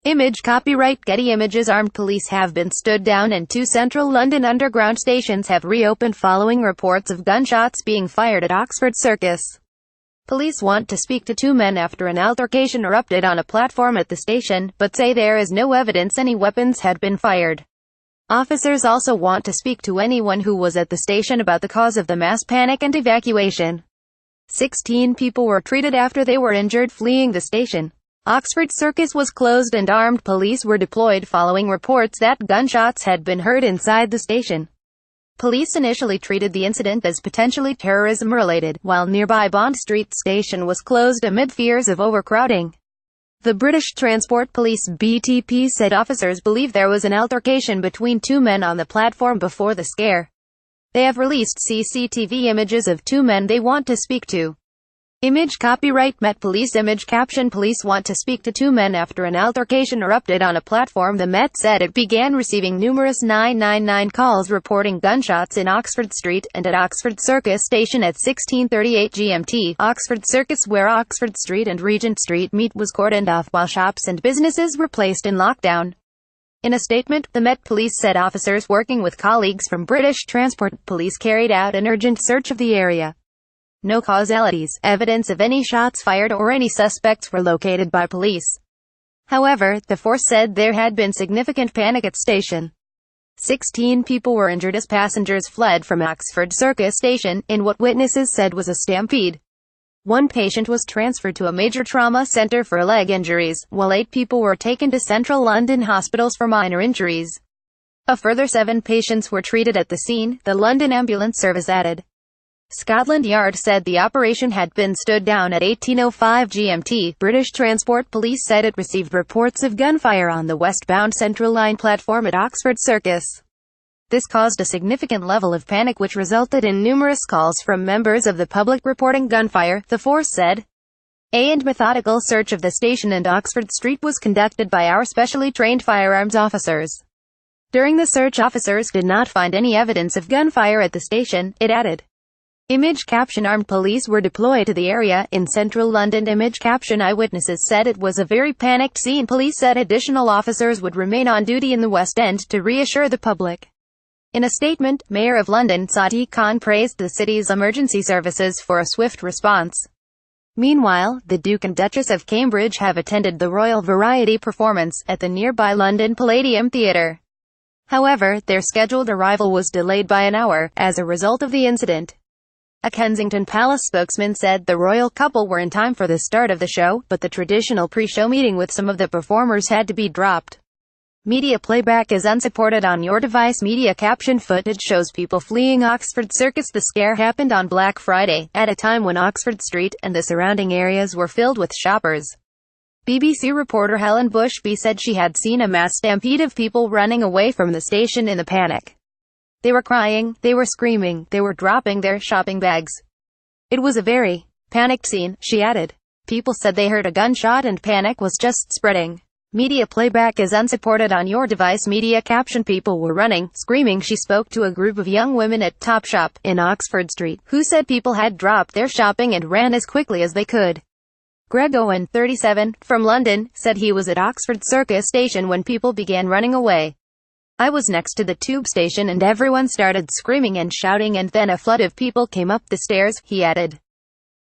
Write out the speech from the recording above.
Image copyright Getty Images. Armed police have been stood down and 2 central London Underground stations have reopened following reports of gunshots being fired at Oxford Circus. Police want to speak to 2 men after an altercation erupted on a platform at the station, but say there is no evidence any weapons had been fired. Officers also want to speak to anyone who was at the station about the cause of the mass panic and evacuation. 16 people were treated after they were injured fleeing the station. Oxford Circus was closed and armed police were deployed following reports that gunshots had been heard inside the station. Police initially treated the incident as potentially terrorism-related, while nearby Bond Street station was closed amid fears of overcrowding. The British Transport Police (BTP) said officers believe there was an altercation between 2 men on the platform before the scare. They have released CCTV images of 2 men they want to speak to. Image copyright Met Police image caption Police want to speak to 2 men after an altercation erupted on a platform. The Met said it began receiving numerous 999 calls reporting gunshots in Oxford Street and at Oxford Circus station at 16:38 GMT. Oxford Circus, where Oxford Street and Regent Street meet, was cordoned off while shops and businesses were placed in lockdown. In a statement, the Met Police said officers working with colleagues from British Transport Police carried out an urgent search of the area. No causalities, evidence of any shots fired or any suspects were located by police. However, the force said there had been significant panic at station. 16 people were injured as passengers fled from Oxford Circus station, in what witnesses said was a stampede. 1 patient was transferred to a major trauma centre for leg injuries, while 8 people were taken to central London hospitals for minor injuries. A further 7 patients were treated at the scene, the London Ambulance Service added. Scotland Yard said the operation had been stood down at 18:05 GMT. British Transport Police said it received reports of gunfire on the westbound Central Line platform at Oxford Circus. This caused a significant level of panic which resulted in numerous calls from members of the public reporting gunfire, the force said. A methodical search of the station and Oxford Street was conducted by our specially trained firearms officers. During the search, officers did not find any evidence of gunfire at the station, it added. Image caption Armed police were deployed to the area in central London. Image caption Eyewitnesses said it was a very panicked scene. Police said additional officers would remain on duty in the West End to reassure the public. In a statement, Mayor of London Sadiq Khan praised the city's emergency services for a swift response. Meanwhile, the Duke and Duchess of Cambridge have attended the Royal Variety performance at the nearby London Palladium Theatre. However, their scheduled arrival was delayed by an hour, as a result of the incident. A Kensington Palace spokesman said the royal couple were in time for the start of the show, but the traditional pre-show meeting with some of the performers had to be dropped. Media playback is unsupported on your device. Media caption Footage shows people fleeing Oxford Circus. The scare happened on Black Friday, at a time when Oxford Street and the surrounding areas were filled with shoppers. BBC reporter Helen Bushby said she had seen a mass stampede of people running away from the station in the panic. They were crying, they were screaming, they were dropping their shopping bags. It was a very panicked scene, she added. People said they heard a gunshot and panic was just spreading. Media playback is unsupported on your device. Media caption People were running, screaming. She spoke to a group of young women at Topshop, in Oxford Street, who said people had dropped their shopping and ran as quickly as they could. Greg Owen, 37, from London, said he was at Oxford Circus station when people began running away. I was next to the tube station and everyone started screaming and shouting and then a flood of people came up the stairs, he added.